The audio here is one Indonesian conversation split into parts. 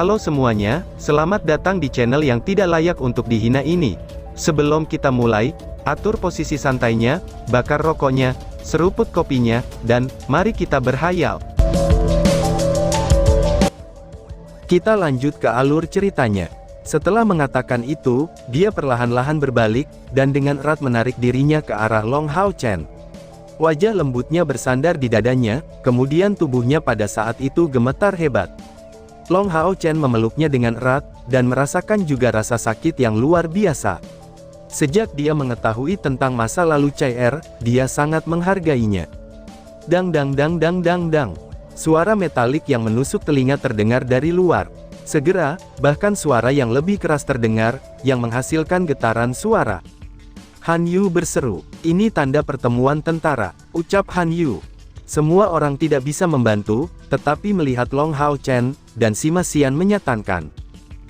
Halo semuanya, selamat datang di channel yang tidak layak untuk dihina ini. Sebelum kita mulai, atur posisi santainya, bakar rokoknya, seruput kopinya, dan mari kita berhayal. Kita lanjut ke alur ceritanya. Setelah mengatakan itu, dia perlahan-lahan berbalik, dan dengan erat menarik dirinya ke arah Long Hao Chen. Wajah lembutnya bersandar di dadanya, kemudian tubuhnya pada saat itu gemetar hebat. Long Hao Chen memeluknya dengan erat, dan merasakan juga rasa sakit yang luar biasa. Sejak dia mengetahui tentang masa lalu Chai Er, dia sangat menghargainya. Dang dang dang dang dang dang. Suara metalik yang menusuk telinga terdengar dari luar. Segera, bahkan suara yang lebih keras terdengar, yang menghasilkan getaran suara. Han Yu berseru, "Ini tanda pertemuan tentara," ucap Han Yu. Semua orang tidak bisa membantu, tetapi melihat Long Hao Chen, dan Sima Xian menyatakan,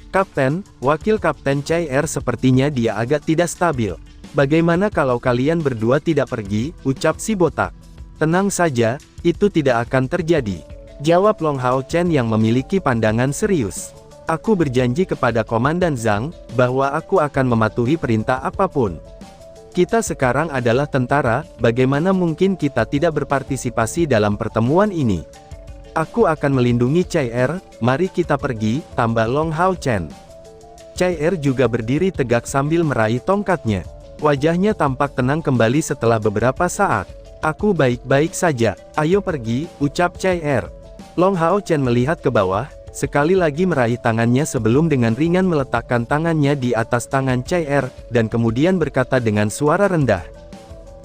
"Kapten, Wakil Kapten Chai Er sepertinya dia agak tidak stabil. Bagaimana kalau kalian berdua tidak pergi?" ucap si botak. "Tenang saja, itu tidak akan terjadi," jawab Long Hao Chen yang memiliki pandangan serius. "Aku berjanji kepada Komandan Zhang, bahwa aku akan mematuhi perintah apapun. Kita sekarang adalah tentara, bagaimana mungkin kita tidak berpartisipasi dalam pertemuan ini? Aku akan melindungi Chai Er, mari kita pergi," tambah Long Hao Chen. Chai Er juga berdiri tegak sambil meraih tongkatnya. Wajahnya tampak tenang kembali setelah beberapa saat. "Aku baik-baik saja, ayo pergi," ucap Chai Er. Long Hao Chen melihat ke bawah, sekali lagi meraih tangannya sebelum dengan ringan meletakkan tangannya di atas tangan Chai Er, dan kemudian berkata dengan suara rendah,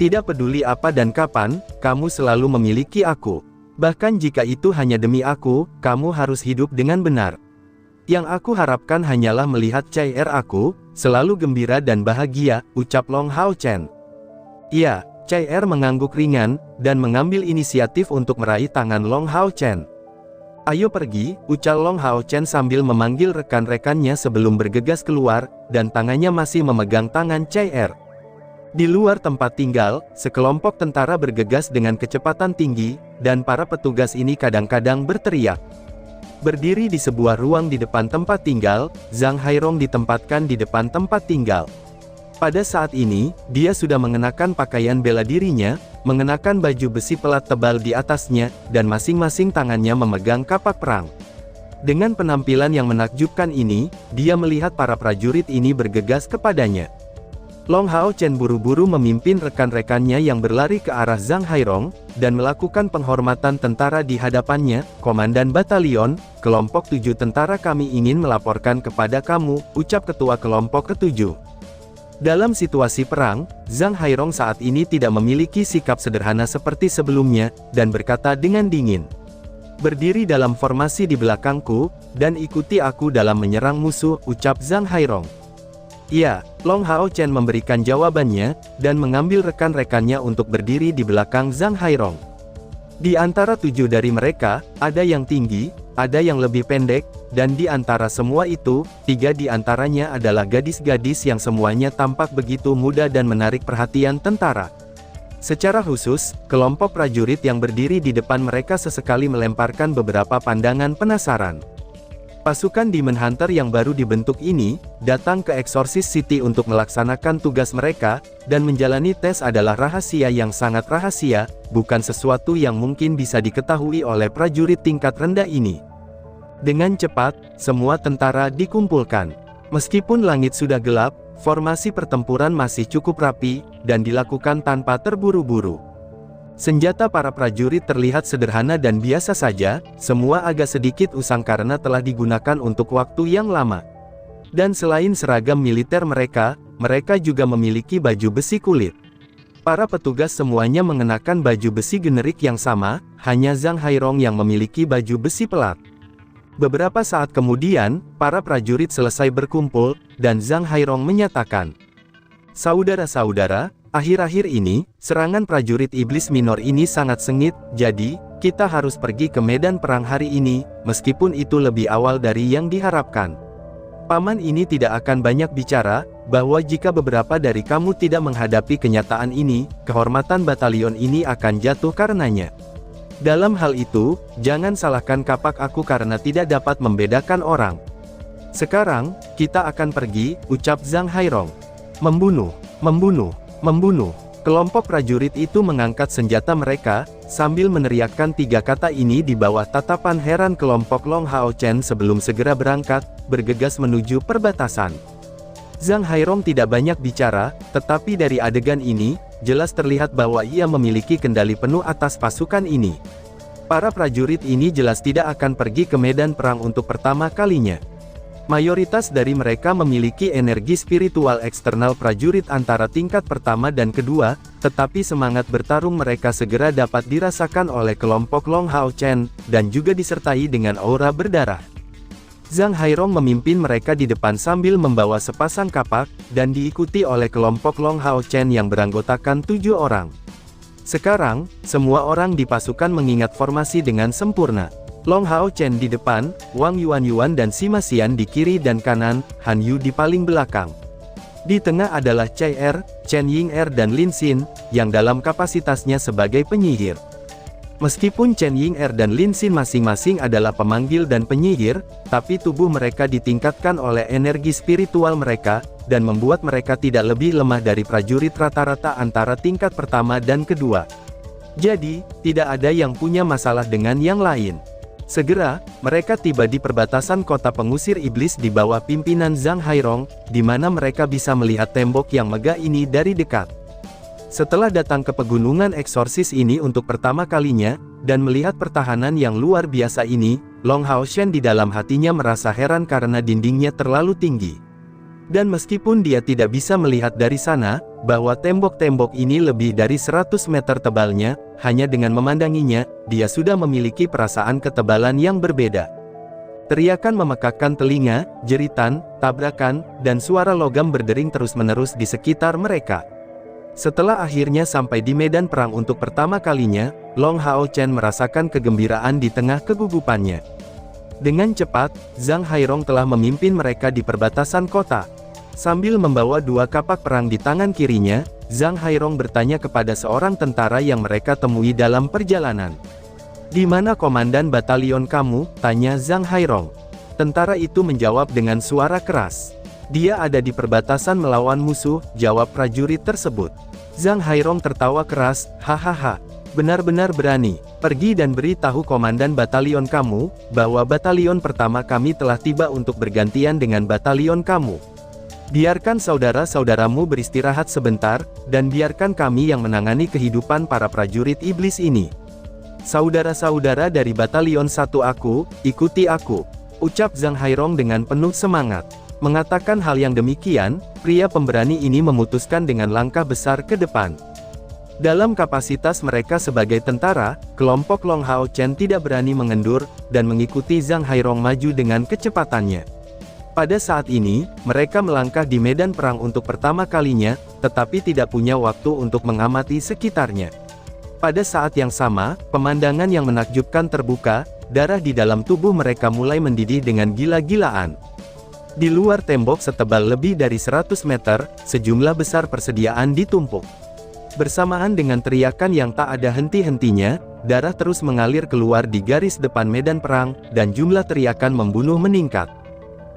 "Tidak peduli apa dan kapan, kamu selalu memiliki aku. Bahkan jika itu hanya demi aku, kamu harus hidup dengan benar. Yang aku harapkan hanyalah melihat Chai Er aku, selalu gembira dan bahagia," ucap Long Hao Chen. "Iya," Chai Er mengangguk ringan, dan mengambil inisiatif untuk meraih tangan Long Hao Chen. "Ayo pergi," ucap Long Hao Chen sambil memanggil rekan-rekannya sebelum bergegas keluar, dan tangannya masih memegang tangan Chai Er. Di luar tempat tinggal, sekelompok tentara bergegas dengan kecepatan tinggi, dan para petugas ini kadang-kadang berteriak. Berdiri di sebuah ruang di depan tempat tinggal, Zhang Hairong ditempatkan di depan tempat tinggal. Pada saat ini, dia sudah mengenakan pakaian bela dirinya, mengenakan baju besi pelat tebal di atasnya, dan masing-masing tangannya memegang kapak perang. Dengan penampilan yang menakjubkan ini, dia melihat para prajurit ini bergegas kepadanya. Long Hao Chen buru-buru memimpin rekan-rekannya yang berlari ke arah Zhang Hairong, dan melakukan penghormatan tentara di hadapannya. "Komandan Batalion, kelompok 7 tentara kami ingin melaporkan kepada kamu," ucap ketua kelompok ke-7. Dalam situasi perang, Zhang Hairong saat ini tidak memiliki sikap sederhana seperti sebelumnya, dan berkata dengan dingin, "Berdiri dalam formasi di belakangku, dan ikuti aku dalam menyerang musuh," ucap Zhang Hairong. "Iya," Long Hao Chen memberikan jawabannya, dan mengambil rekan-rekannya untuk berdiri di belakang Zhang Hairong. Di antara 7 dari mereka, ada yang tinggi, ada yang lebih pendek, dan di antara semua itu, 3 di antaranya adalah gadis-gadis yang semuanya tampak begitu muda dan menarik perhatian tentara. Secara khusus, kelompok prajurit yang berdiri di depan mereka sesekali melemparkan beberapa pandangan penasaran. Pasukan Demon Hunter yang baru dibentuk ini, datang ke Exorcist City untuk melaksanakan tugas mereka, dan menjalani tes adalah rahasia yang sangat rahasia, bukan sesuatu yang mungkin bisa diketahui oleh prajurit tingkat rendah ini. Dengan cepat, semua tentara dikumpulkan. Meskipun langit sudah gelap, formasi pertempuran masih cukup rapi, dan dilakukan tanpa terburu-buru. Senjata para prajurit terlihat sederhana dan biasa saja, semua agak sedikit usang karena telah digunakan untuk waktu yang lama. Dan selain seragam militer mereka, mereka juga memiliki baju besi kulit. Para petugas semuanya mengenakan baju besi generik yang sama, hanya Zhang Hairong yang memiliki baju besi pelat. Beberapa saat kemudian, para prajurit selesai berkumpul, dan Zhang Hairong menyatakan, "Saudara-saudara, akhir-akhir ini, serangan prajurit iblis minor ini sangat sengit, jadi, kita harus pergi ke medan perang hari ini, meskipun itu lebih awal dari yang diharapkan. Paman ini tidak akan banyak bicara, bahwa jika beberapa dari kamu tidak menghadapi kenyataan ini, kehormatan batalion ini akan jatuh karenanya. Dalam hal itu, jangan salahkan kapak aku karena tidak dapat membedakan orang. Sekarang, kita akan pergi, ucap Zhang Hairong. Membunuh, membunuh, membunuh. Kelompok prajurit itu mengangkat senjata mereka, sambil meneriakkan 3 kata ini di bawah tatapan heran kelompok Long Hao Chen sebelum segera berangkat, bergegas menuju perbatasan. Zhang Hairong tidak banyak bicara, tetapi dari adegan ini, jelas terlihat bahwa ia memiliki kendali penuh atas pasukan ini. Para prajurit ini jelas tidak akan pergi ke medan perang untuk pertama kalinya. Mayoritas dari mereka memiliki energi spiritual eksternal prajurit antara tingkat pertama dan kedua, tetapi semangat bertarung mereka segera dapat dirasakan oleh kelompok Long Hao Chen, dan juga disertai dengan aura berdarah. Zhang Hairong memimpin mereka di depan sambil membawa sepasang kapak, dan diikuti oleh kelompok Long Hao Chen yang beranggotakan 7 orang. Sekarang, semua orang di pasukan mengingat formasi dengan sempurna. Long Hao Chen di depan, Wang Yuan dan Sima Xian di kiri dan kanan, Han Yu di paling belakang. Di tengah adalah Cai Er, Chen Ying-er dan Lin Xin, yang dalam kapasitasnya sebagai penyihir. Meskipun Chen Ying-er dan Lin Xin masing-masing adalah pemanggil dan penyihir, tapi tubuh mereka ditingkatkan oleh energi spiritual mereka, dan membuat mereka tidak lebih lemah dari prajurit rata-rata antara tingkat pertama dan kedua. Jadi, tidak ada yang punya masalah dengan yang lain. Segera, mereka tiba di perbatasan kota pengusir iblis di bawah pimpinan Zhang Hairong, di mana mereka bisa melihat tembok yang megah ini dari dekat. Setelah datang ke pegunungan eksorsis ini untuk pertama kalinya, dan melihat pertahanan yang luar biasa ini, Long Hao Shen di dalam hatinya merasa heran karena dindingnya terlalu tinggi. Dan meskipun dia tidak bisa melihat dari sana, bahwa tembok-tembok ini lebih dari 100 meter tebalnya, hanya dengan memandanginya, dia sudah memiliki perasaan ketebalan yang berbeda. Teriakan memekakkan telinga, jeritan, tabrakan, dan suara logam berdering terus-menerus di sekitar mereka. Setelah akhirnya sampai di medan perang untuk pertama kalinya, Long Hao Chen merasakan kegembiraan di tengah kegugupannya. Dengan cepat, Zhang Hairong telah memimpin mereka di perbatasan kota. Sambil membawa 2 kapak perang di tangan kirinya, Zhang Hairong bertanya kepada seorang tentara yang mereka temui dalam perjalanan. "Di mana komandan batalion kamu?" tanya Zhang Hairong. Tentara itu menjawab dengan suara keras. "Dia ada di perbatasan melawan musuh," jawab prajurit tersebut. Zhang Hairong tertawa keras, "Hahaha. Benar-benar berani. Pergi dan beritahu komandan batalion kamu, bahwa batalion pertama kami telah tiba untuk bergantian dengan batalion kamu. Biarkan saudara-saudaramu beristirahat sebentar, dan biarkan kami yang menangani kehidupan para prajurit iblis ini. Saudara-saudara dari batalion 1 aku, ikuti aku," ucap Zhang Hairong dengan penuh semangat. Mengatakan hal yang demikian, pria pemberani ini memutuskan dengan langkah besar ke depan. Dalam kapasitas mereka sebagai tentara, kelompok Long Hao Chen tidak berani mengendur, dan mengikuti Zhang Hairong maju dengan kecepatannya. Pada saat ini, mereka melangkah di medan perang untuk pertama kalinya, tetapi tidak punya waktu untuk mengamati sekitarnya. Pada saat yang sama, pemandangan yang menakjubkan terbuka, darah di dalam tubuh mereka mulai mendidih dengan gila-gilaan. Di luar tembok setebal lebih dari 100 meter, sejumlah besar persediaan ditumpuk. Bersamaan dengan teriakan yang tak ada henti-hentinya, darah terus mengalir keluar di garis depan medan perang, dan jumlah teriakan membunuh meningkat.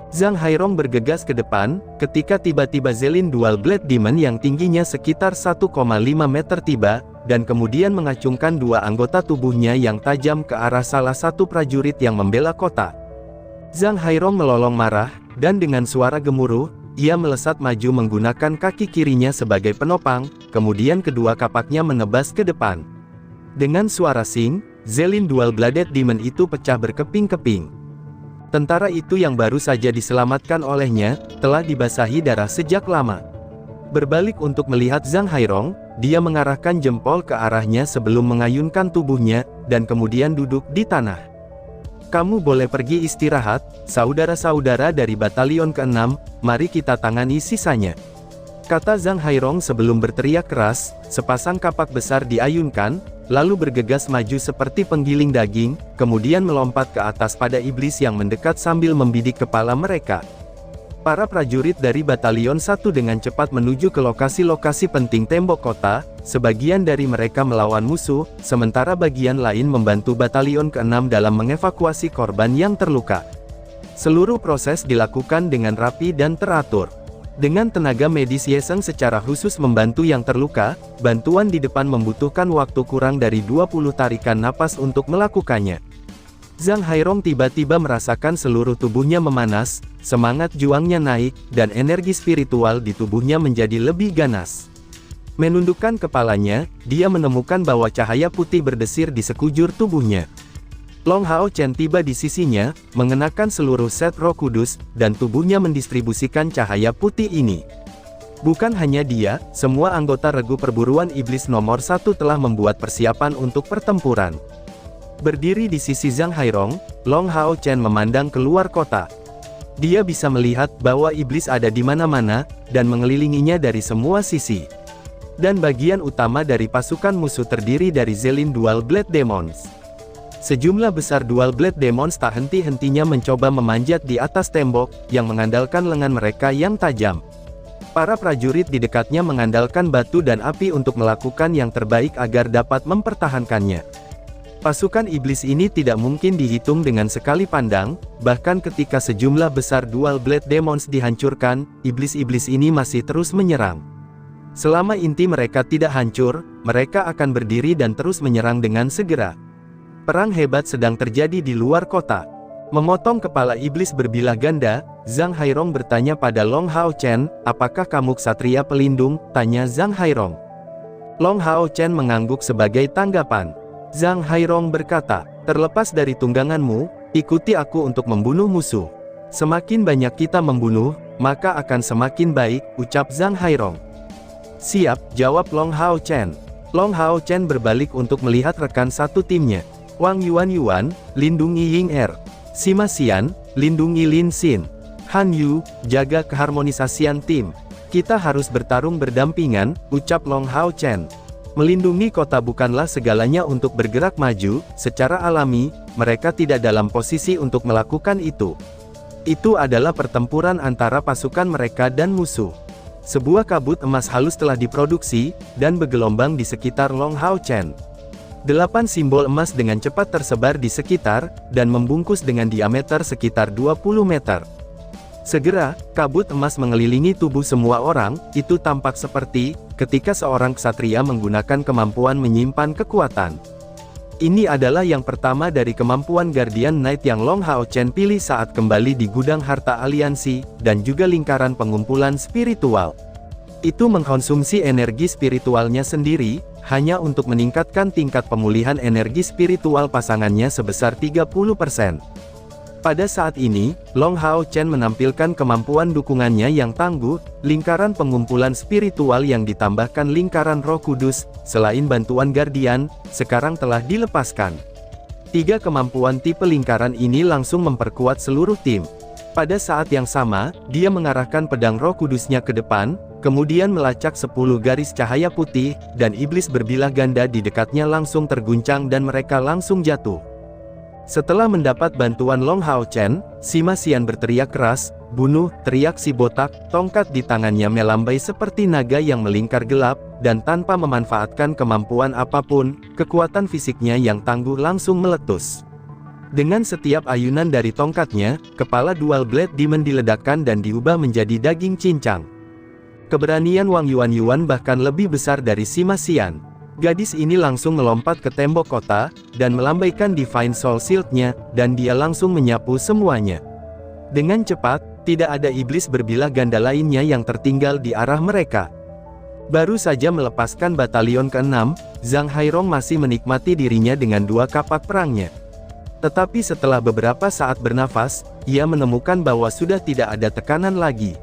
Zhang Hairong bergegas ke depan, ketika tiba-tiba Zelin Dual Blade Demon yang tingginya sekitar 1,5 meter tiba, dan kemudian mengacungkan 2 anggota tubuhnya yang tajam ke arah salah satu prajurit yang membela kota. Zhang Hairong melolong marah, dan dengan suara gemuruh, ia melesat maju menggunakan kaki kirinya sebagai penopang, kemudian kedua kapaknya menebas ke depan. Dengan suara sing, Zelin Dual Bladed Demon itu pecah berkeping-keping. Tentara itu yang baru saja diselamatkan olehnya, telah dibasahi darah sejak lama. Berbalik untuk melihat Zhang Hairong, dia mengarahkan jempol ke arahnya sebelum mengayunkan tubuhnya, dan kemudian duduk di tanah. "Kamu boleh pergi istirahat, saudara-saudara dari batalion ke-6, mari kita tangani sisanya," kata Zhang Hairong sebelum berteriak keras. Sepasang kapak besar diayunkan, lalu bergegas maju seperti penggiling daging, kemudian melompat ke atas pada iblis yang mendekat sambil membidik kepala mereka. Para prajurit dari Batalion 1 dengan cepat menuju ke lokasi-lokasi penting tembok kota, sebagian dari mereka melawan musuh, sementara bagian lain membantu Batalion ke-6 dalam mengevakuasi korban yang terluka. Seluruh proses dilakukan dengan rapi dan teratur. Dengan tenaga medis Yeseng secara khusus membantu yang terluka, bantuan di depan membutuhkan waktu kurang dari 20 tarikan napas untuk melakukannya. Zhang Hairong tiba-tiba merasakan seluruh tubuhnya memanas, semangat juangnya naik, dan energi spiritual di tubuhnya menjadi lebih ganas. Menundukkan kepalanya, dia menemukan bahwa cahaya putih berdesir di sekujur tubuhnya. Long Hao Chen tiba di sisinya, mengenakan seluruh set roh kudus, dan tubuhnya mendistribusikan cahaya putih ini. Bukan hanya dia, semua anggota regu perburuan iblis nomor 1 telah membuat persiapan untuk pertempuran. Berdiri di sisi Zhang Hairong, Long Hao Chen memandang keluar kota. Dia bisa melihat bahwa iblis ada di mana-mana, dan mengelilinginya dari semua sisi. Dan bagian utama dari pasukan musuh terdiri dari Zelin Dual Blade Demons. Sejumlah besar Dual Blade Demons tak henti-hentinya mencoba memanjat di atas tembok, yang mengandalkan lengan mereka yang tajam. Para prajurit di dekatnya mengandalkan batu dan api untuk melakukan yang terbaik agar dapat mempertahankannya. Pasukan iblis ini tidak mungkin dihitung dengan sekali pandang, bahkan ketika sejumlah besar Dual Blade Demons dihancurkan, iblis-iblis ini masih terus menyerang. Selama inti mereka tidak hancur, mereka akan berdiri dan terus menyerang dengan segera. Perang hebat sedang terjadi di luar kota. Memotong kepala iblis berbilah ganda, Zhang Hairong bertanya pada Long Hao Chen, "Apakah kamu ksatria pelindung?" tanya Zhang Hairong. Long Hao Chen mengangguk sebagai tanggapan. Zhang Hairong berkata, "Terlepas dari tungganganmu, ikuti aku untuk membunuh musuh. Semakin banyak kita membunuh, maka akan semakin baik," ucap Zhang Hairong. "Siap," jawab Long Hao Chen. Long Hao Chen berbalik untuk melihat rekan satu timnya. Wang Yuan, lindungi Ying Er. Sima Xian, lindungi Lin Xin. Han Yu, jaga keharmonisasian tim. Kita harus bertarung berdampingan, ucap Long Hao Chen. Melindungi kota bukanlah segalanya untuk bergerak maju, secara alami, mereka tidak dalam posisi untuk melakukan itu. Itu adalah pertempuran antara pasukan mereka dan musuh. Sebuah kabut emas halus telah diproduksi, dan bergelombang di sekitar Long Hao Chen. 8 simbol emas dengan cepat tersebar di sekitar, dan membungkus dengan diameter sekitar 20 meter. Segera, kabut emas mengelilingi tubuh semua orang, itu tampak seperti, ketika seorang ksatria menggunakan kemampuan menyimpan kekuatan. Ini adalah yang pertama dari kemampuan Guardian Knight yang Long Hao Chen pilih saat kembali di gudang harta aliansi, dan juga lingkaran pengumpulan spiritual. Itu mengkonsumsi energi spiritualnya sendiri, hanya untuk meningkatkan tingkat pemulihan energi spiritual pasangannya sebesar 30%. Pada saat ini, Long Hao Chen menampilkan kemampuan dukungannya yang tangguh, lingkaran pengumpulan spiritual yang ditambahkan lingkaran roh kudus, selain bantuan Guardian, sekarang telah dilepaskan. 3 kemampuan tipe lingkaran ini langsung memperkuat seluruh tim. Pada saat yang sama, dia mengarahkan pedang roh kudusnya ke depan, kemudian melacak 10 garis cahaya putih, dan iblis berbilah ganda di dekatnya langsung terguncang dan mereka langsung jatuh. Setelah mendapat bantuan Long Hao Chen, Sima Xian berteriak keras, "Bunuh!" teriak si botak, tongkat di tangannya melambai seperti naga yang melingkar gelap, dan tanpa memanfaatkan kemampuan apapun, kekuatan fisiknya yang tangguh langsung meletus. Dengan setiap ayunan dari tongkatnya, kepala Dual Blade Demon diledakkan dan diubah menjadi daging cincang. Keberanian Wang Yuan bahkan lebih besar dari Sima Xian. Gadis ini langsung melompat ke tembok kota, dan melambaikan Divine Soul Shield-nya, dan dia langsung menyapu semuanya. Dengan cepat, tidak ada iblis berbilah ganda lainnya yang tertinggal di arah mereka. Baru saja melepaskan batalion ke-6, Zhang Hairong masih menikmati dirinya dengan 2 kapak perangnya. Tetapi setelah beberapa saat bernafas, ia menemukan bahwa sudah tidak ada tekanan lagi.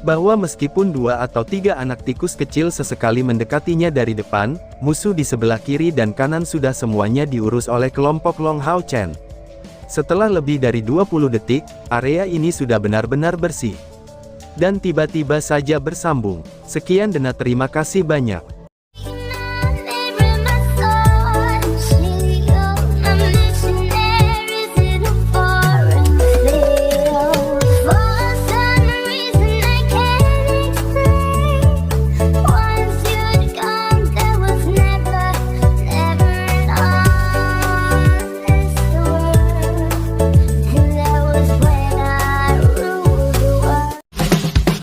Bahwa meskipun 2 atau 3 anak tikus kecil sesekali mendekatinya dari depan, musuh di sebelah kiri dan kanan sudah semuanya diurus oleh kelompok Long Hao Chen. Setelah lebih dari 20 detik, area ini sudah benar-benar bersih. Dan tiba-tiba saja bersambung. Sekian dan terima kasih banyak.